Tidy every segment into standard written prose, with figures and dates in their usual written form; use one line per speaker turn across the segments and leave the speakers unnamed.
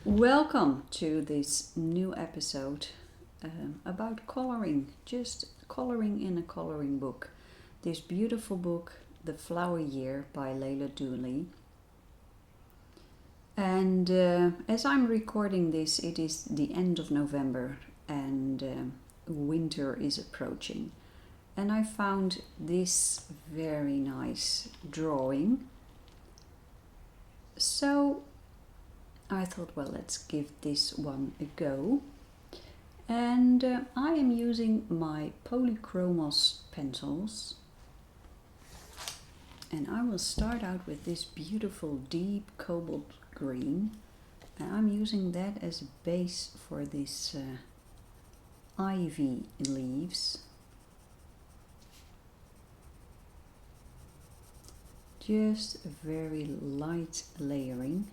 Welcome to this new episode about coloring, just coloring in a coloring book. This beautiful book, The Flower Year by Leila Duly. And as I'm recording this, it is the end of November and winter is approaching. And I found this very nice drawing. So I thought, well, let's give this one a go. And I am using my Polychromos pencils. And I will start out with this beautiful deep cobalt green. And I'm using that as a base for this ivy leaves. Just a very light layering.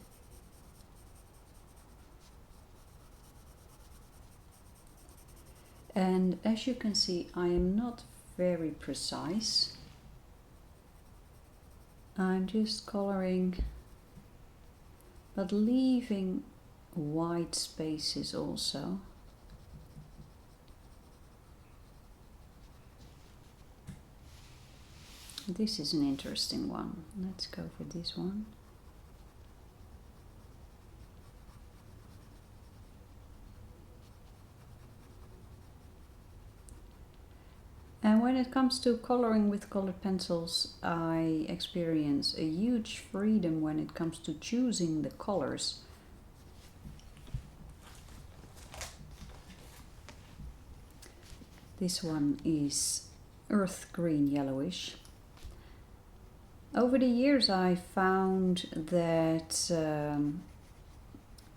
And as you can see, I am not very precise. I'm just coloring, but leaving white spaces also. This is an interesting one. Let's go for this one. And when it comes to coloring with colored pencils, I experience a huge freedom when it comes to choosing the colors. This one is earth green yellowish. Over the years I found that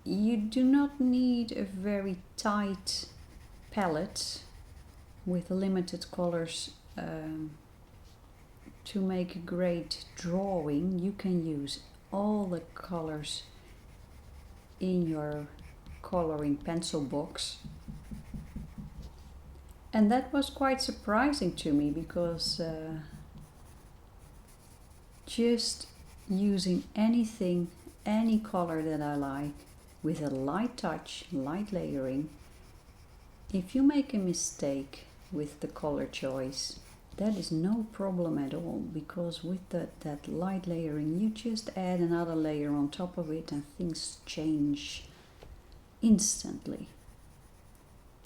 you do not need a very tight palette with limited colors to make a great drawing. You can use all the colors in your coloring pencil box. And that was quite surprising to me because just using anything, any color that I like with a light touch, light layering, if you make a mistake with the color choice, that is no problem at all, because with that light layering you just add another layer on top of it and things change instantly.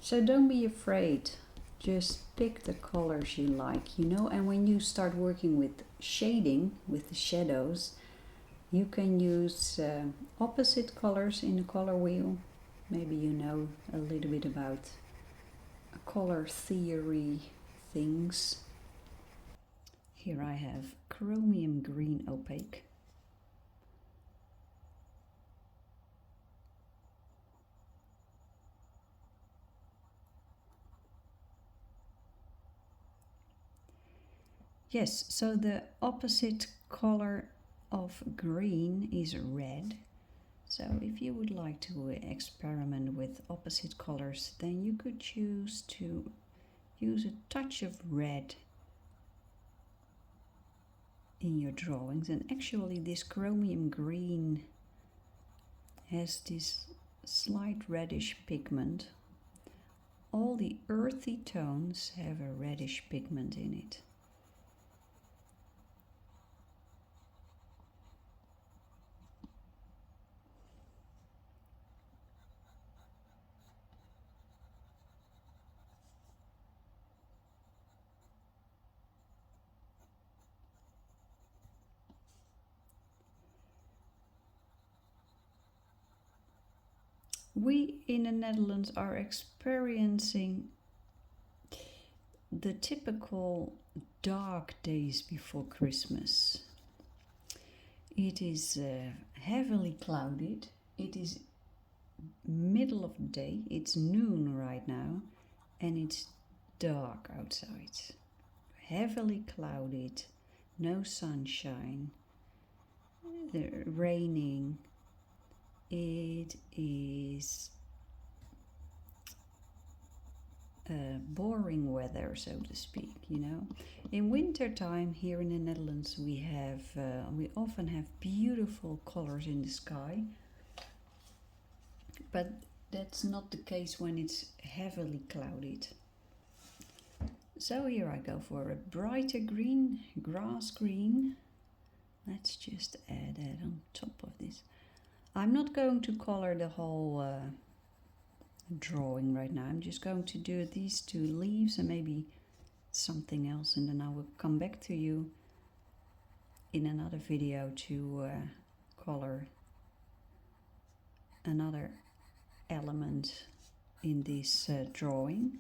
So don't be afraid, just pick the colors you like, and when you start working with shading, with the shadows, you can use opposite colors in the color wheel. Maybe you know a little bit about color theory things. Here I have chromium green opaque. Yes, so the opposite color of green is red. So if you would like to experiment with opposite colors, then you could choose to use a touch of red in your drawings. And actually this chromium green has this slight reddish pigment. All the earthy tones have a reddish pigment in it. We in the Netherlands are experiencing the typical dark days before Christmas. It is heavily clouded. It is middle of the day. It's noon right now and it's dark outside. Heavily clouded, no sunshine, raining. It is boring weather, so to speak. In winter time here in the Netherlands we often have beautiful colors in the sky, but that's not the case when it's heavily clouded. So here I go for a brighter green, grass green. Let's just add that on top of this. I'm not going to color the whole drawing right now. I'm just going to do these two leaves and maybe something else, and then I will come back to you in another video to color another element in this drawing.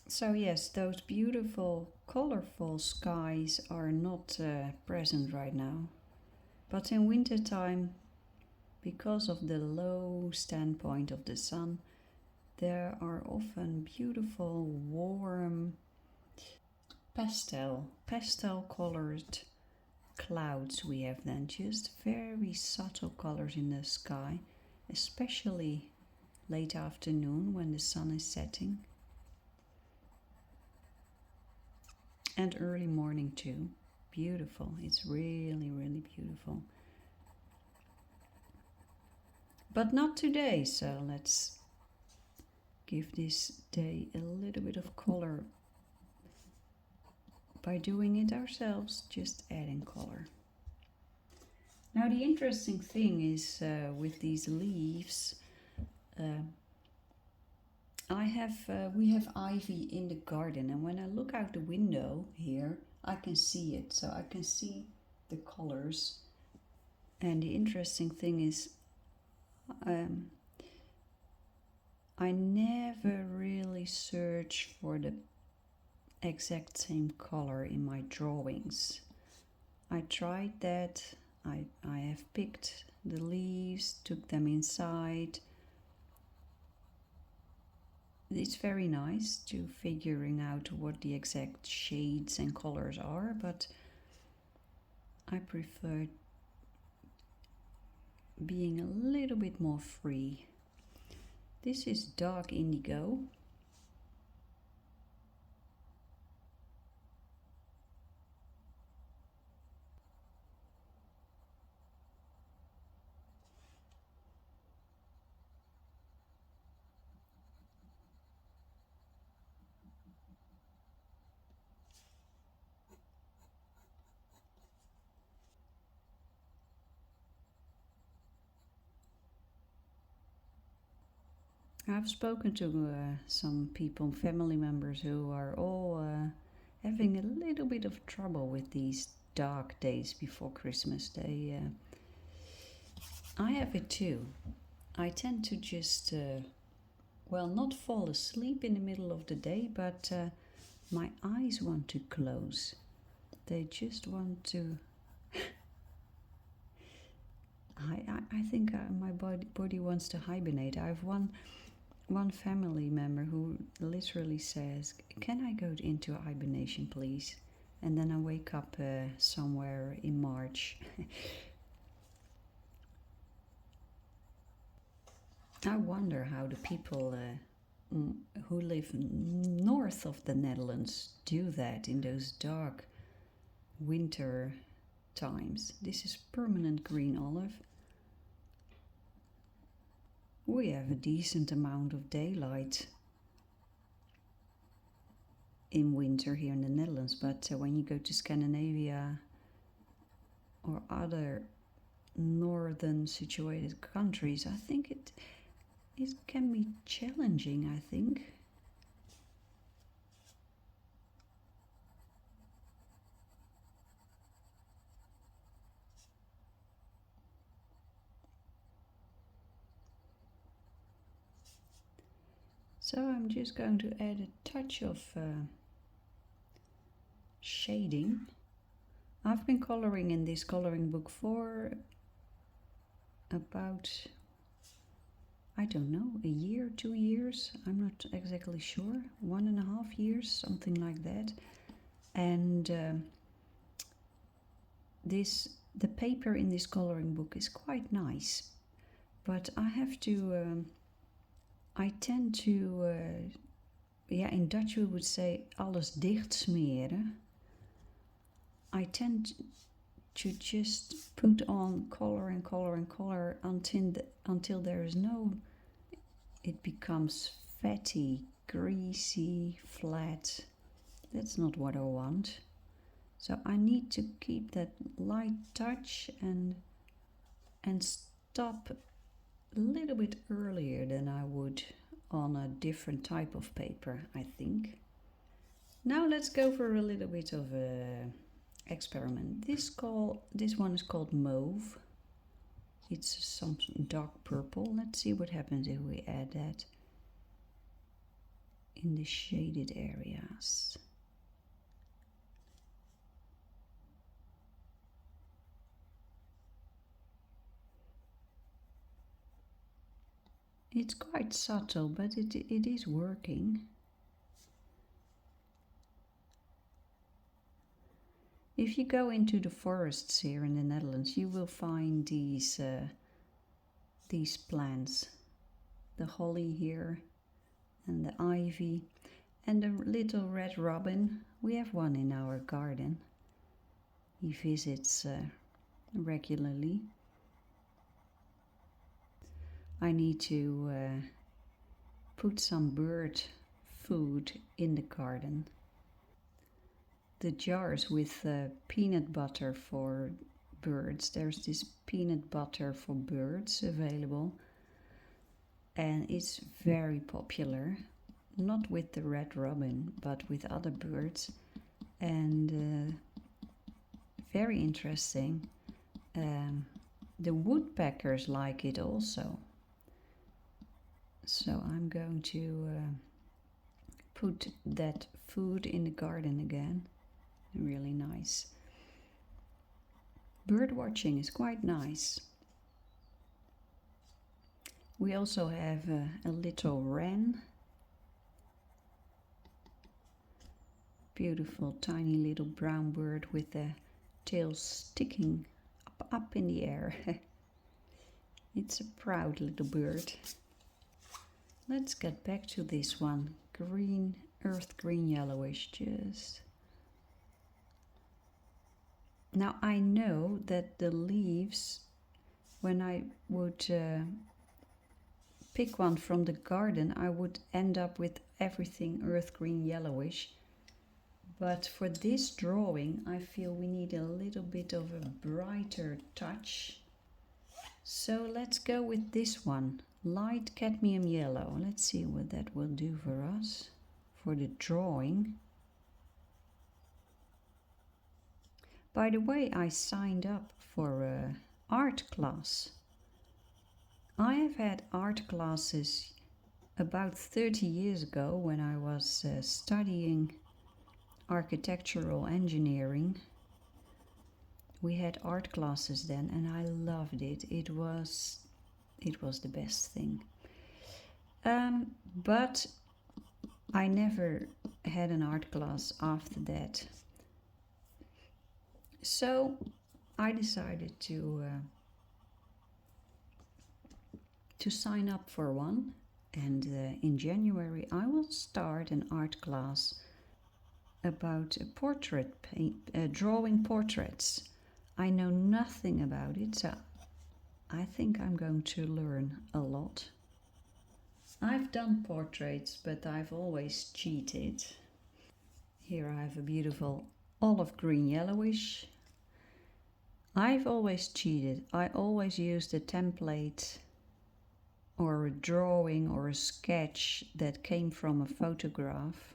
So yes, those beautiful colorful skies are not present right now, but in winter time, because of the low standpoint of the sun, there are often beautiful warm pastel colored clouds. We have then just very subtle colors in the sky, especially late afternoon when the sun is setting, and early morning too. Beautiful. It's really, really beautiful. But not today, so let's give this day a little bit of color by doing it ourselves, just adding color. Now the interesting thing is with these leaves, we have ivy in the garden, and when I look out the window here, I can see it, so I can see the colors. And the interesting thing is I never really search for the exact same color in my drawings. I tried that. I have picked the leaves, took them inside. It's very nice to figuring out what the exact shades and colors are, but I prefer being a little bit more free. This is dark indigo. I've spoken to some people, family members, who are all having a little bit of trouble with these dark days before Christmas. I have it too. I tend to just, not fall asleep in the middle of the day, but my eyes want to close. They just want to. I think my body wants to hibernate. I have one family member who literally says, "Can I go into hibernation, please?" And then I wake up somewhere in March. I wonder how the people who live north of the Netherlands do that in those dark winter times. This is permanent green olive. We have a decent amount of daylight in winter here in the Netherlands, but when you go to Scandinavia or other northern situated countries, I think it can be challenging, I think. So I'm just going to add a touch of shading. I've been coloring in this coloring book for about, I don't know, a year, 2 years, I'm not exactly sure, 1.5 years, something like that. And the paper in this coloring book is quite nice, but I have to, I tend to, in Dutch we would say alles dicht smeren. I tend to just put on color and color and color until there is no, it becomes fatty, greasy, flat. That's not what I want. So I need to keep that light touch and stop a little bit earlier than I would on a different type of paper, I think. Now let's go for a little bit of a experiment. This one is called Mauve. It's some dark purple. Let's see what happens if we add that in the shaded areas. It's quite subtle, but it is working. If you go into the forests here in the Netherlands, you will find these plants. The holly here, and the ivy, and the little red robin. We have one in our garden. He visits regularly. I need to put some bird food in the garden. The jars with peanut butter for birds. There's this peanut butter for birds available, and it's very popular. Not with the red robin, but with other birds, and very interesting. The woodpeckers like it also. So I'm going to put that food in the garden again. Really nice. Bird watching is quite nice. We also have a little wren. Beautiful tiny little brown bird with the tail sticking up in the air. It's a proud little bird. Let's get back to this one. Green, earth green yellowish just. Now I know that the leaves, when I would pick one from the garden, I would end up with everything earth green yellowish. But for this drawing, I feel we need a little bit of a brighter touch. So let's go with this one, light cadmium yellow. Let's see what that will do for us, for the drawing. By the way, I signed up for an art class. I have had art classes about 30 years ago when I was studying architectural engineering. We had art classes then, and I loved it. It was the best thing. But I never had an art class after that. So I decided to sign up for one, and in January I will start an art class about drawing portraits. I know nothing about it, so I think I'm going to learn a lot. I've done portraits, but I've always cheated. Here I have a beautiful olive green yellowish. I've always cheated. I always used a template or a drawing or a sketch that came from a photograph.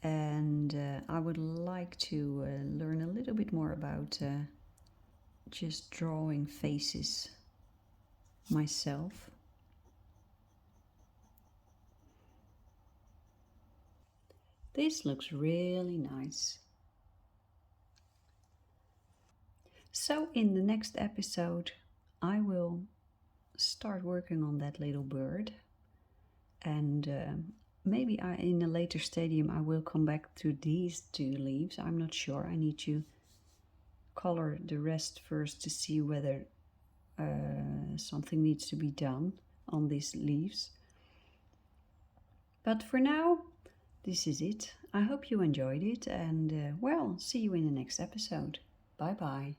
And I would like to learn a little bit more about just drawing faces myself. This looks really nice. So in the next episode I will start working on that little bird, and maybe in a later stadium I will come back to these two leaves. I'm not sure. I need to color the rest first to see whether something needs to be done on these leaves. But for now, this is it. I hope you enjoyed it, and well, see you in the next episode. Bye bye.